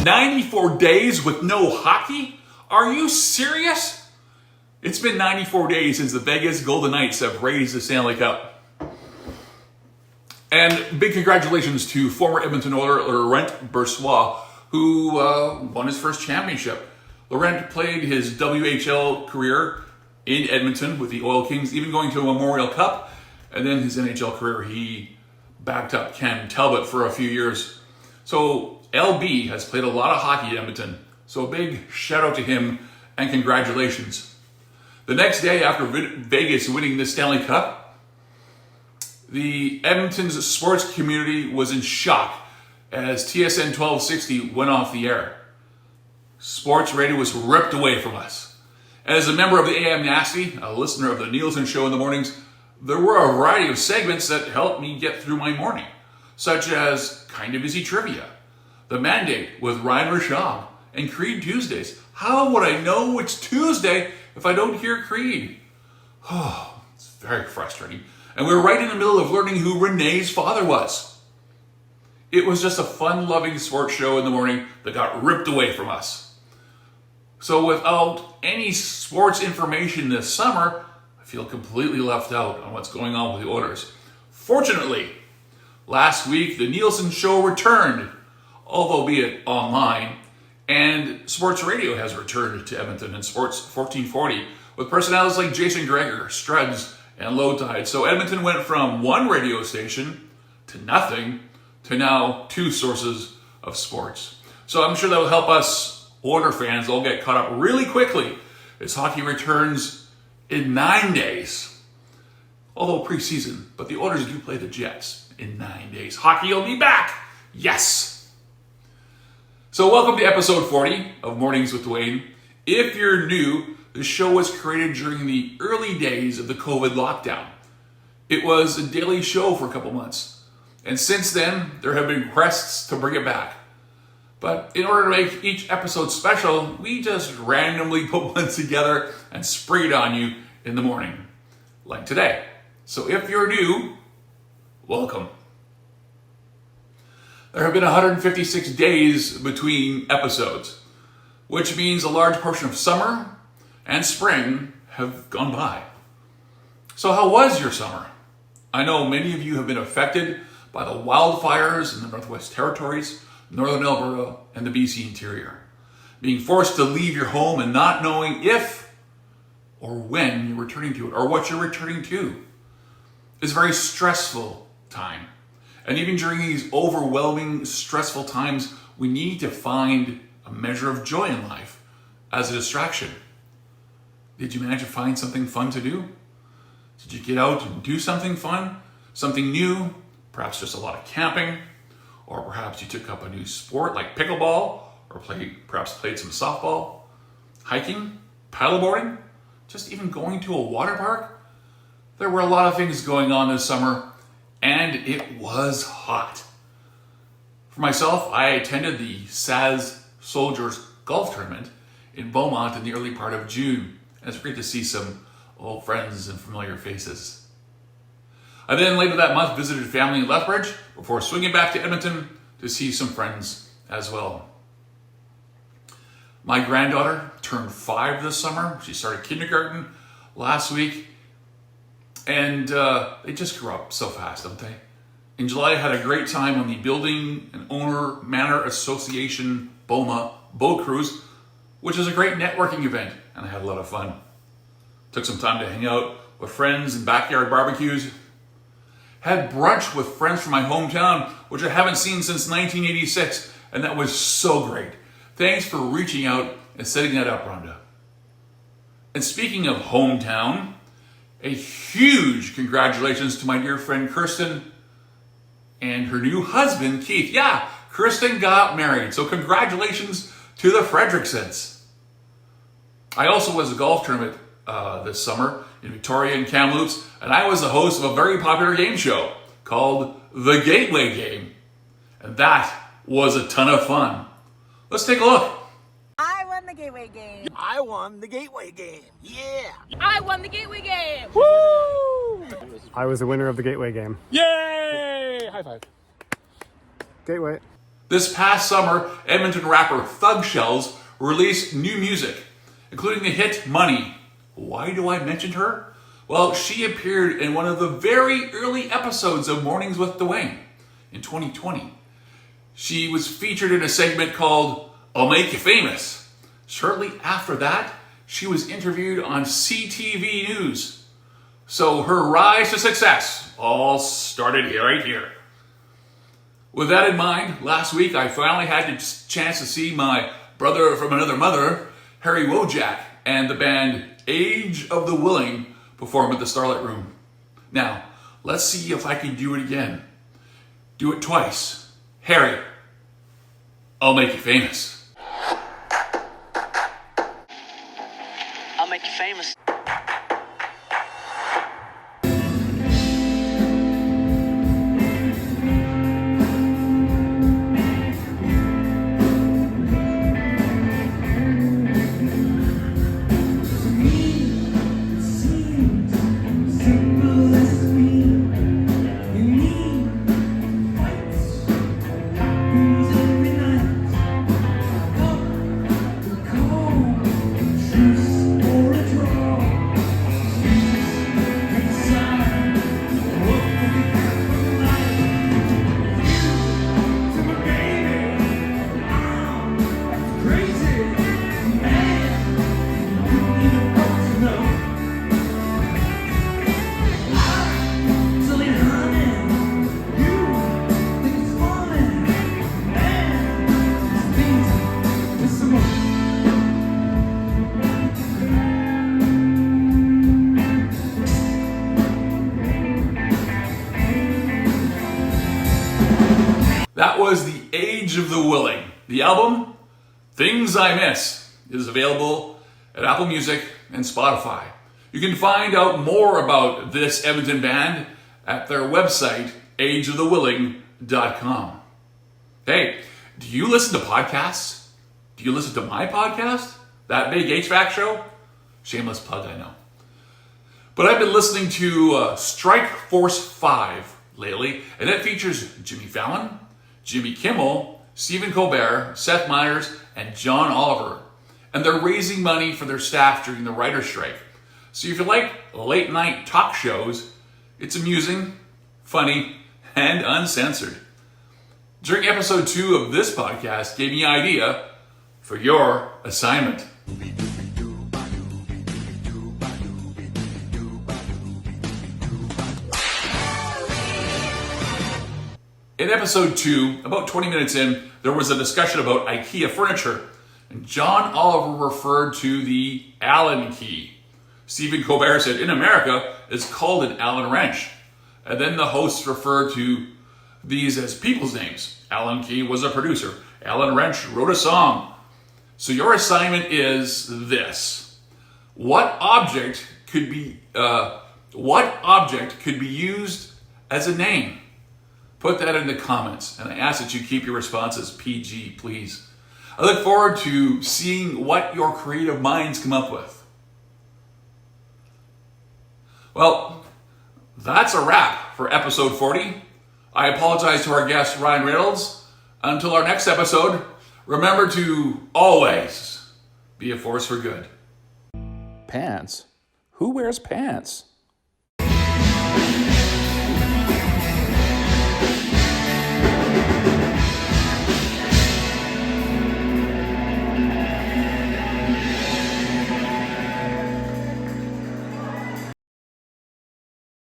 94 days with no hockey? Are you serious? It's been 94 days since the Vegas Golden Knights have raised the Stanley Cup. And big congratulations to former Edmonton Oiler Laurent Brossoit, who won his first championship. Laurent played his WHL career in Edmonton with the Oil Kings, even going to a Memorial Cup. And then his NHL career, he backed up Ken Talbot for a few years. So LB has played a lot of hockey in Edmonton. So a big shout out to him and congratulations. The next day after Vegas winning the Stanley Cup, the Edmonton's sports community was in shock as TSN 1260 went off the air. Sports radio was ripped away from us. As a member of the AM Nasty, a listener of the Nielsen Show in the mornings, there were a variety of segments that helped me get through my morning, such as Kinda Busy Trivia, The Mandate with Ryan Rashab, and Creed Tuesdays. How would I know it's Tuesday if I don't hear Creed? Oh, it's very frustrating. And we were right in the middle of learning who Renee's father was. It was just a fun-loving sports show in the morning that got ripped away from us. So without any sports information this summer, I feel completely left out on what's going on with the Oilers. Fortunately, last week the Nielsen Show returned, although be it online, and sports radio has returned to Edmonton in Sports 1440 with personalities like Jason Gregor, Struds, and Low Tide. So Edmonton went from one radio station to nothing to now two sources of sports. So I'm sure that will help us Oiler fans all get caught up really quickly as hockey returns in 9 days. Although preseason, but the Oilers do play the Jets in 9 days. Hockey will be back. Yes. So welcome to episode 40 of Mornings with Duane. If you're new, the show was created during the early days of the COVID lockdown. It was a daily show for a couple months. And since then, there have been requests to bring it back. But in order to make each episode special, we just randomly put one together and spray it on you in the morning, like today. So if you're new, welcome. There have been 156 days between episodes, which means a large portion of summer and spring have gone by. So how was your summer? I know many of you have been affected by the wildfires in the Northwest Territories, Northern Alberta, and the BC interior. Being forced to leave your home and not knowing if or when you're returning to it or what you're returning to is a very stressful time. And even during these overwhelming, stressful times, we need to find a measure of joy in life as a distraction. Did you manage to find something fun to do? Did you get out and do something fun? Something new? Perhaps just a lot of camping? Or perhaps you took up a new sport like pickleball? Or perhaps played some softball? Hiking? Paddleboarding? Just even going to a water park? There were a lot of things going on this summer, and it was hot. For myself, I attended the SAS Soldiers Golf Tournament in Beaumont in the early part of June. And it's great to see some old friends and familiar faces. I then later that month visited family in Lethbridge before swinging back to Edmonton to see some friends as well. My granddaughter turned 5 this summer. She started kindergarten last week. And they just grew up so fast, don't they? In July, I had a great time on the Building and Owner Manor Association BOMA boat cruise, which is a great networking event, and I had a lot of fun. Took some time to hang out with friends and backyard barbecues. Had brunch with friends from my hometown, which I haven't seen since 1986, and that was so great. Thanks for reaching out and setting that up, Rhonda. And speaking of hometown, a huge congratulations to my dear friend Kirsten and her new husband, Keith. Yeah, Kirsten got married, so congratulations to the Fredericksons. I also was at a golf tournament this summer in Victoria and Kamloops, and I was the host of a very popular game show called The Gateway Game. And that was a ton of fun. Let's take a look. I won the Gateway Game. I won the Gateway Game. Yeah. I won the Gateway Game. Woo! I was the winner of the Gateway Game. Yay! High five. Gateway. This past summer, Edmonton rapper Thug Shells released new music, including the hit Money. Why do I mention her? Well, she appeared in one of the very early episodes of Mornings with Duane in 2020. She was featured in a segment called I'll Make You Famous. Shortly after that, she was interviewed on CTV News. So her rise to success all started right here. With that in mind, last week I finally had the chance to see my brother from another mother, Harry Wojak, and the band Age of the Willing perform at the Starlight Room. Now, let's see if I can do it again. Do it twice. Harry, I'll make you famous. I'll make you famous. That was The Age of the Willing. The album, Things I Miss, is available at Apple Music and Spotify. You can find out more about this Edmonton band at their website, ageofthewilling.com. Hey, do you listen to podcasts? Do you listen to my podcast? That Big HVAC Show? Shameless plug, I know. But I've been listening to Strike Force 5 lately, and it features Jimmy Fallon, Jimmy Kimmel, Stephen Colbert, Seth Meyers, and John Oliver. And they're raising money for their staff during the writer's strike. So if you like late night talk shows, it's amusing, funny, and uncensored. During episode 2 of this podcast gave me an idea for your assignment. In episode 2, about 20 minutes in, there was a discussion about IKEA furniture, and John Oliver referred to the Allen key. Stephen Colbert said, in America, it's called an Allen wrench. And then the hosts referred to these as people's names. Allen Key was a producer. Allen Wrench wrote a song. So your assignment is this. What object could be used as a name? Put that in the comments, and I ask that you keep your responses PG, please. I look forward to seeing what your creative minds come up with. Well, that's a wrap for episode 40. I apologize to our guest, Ryan Reynolds. Until our next episode, remember to always be a force for good. Pants? Who wears pants?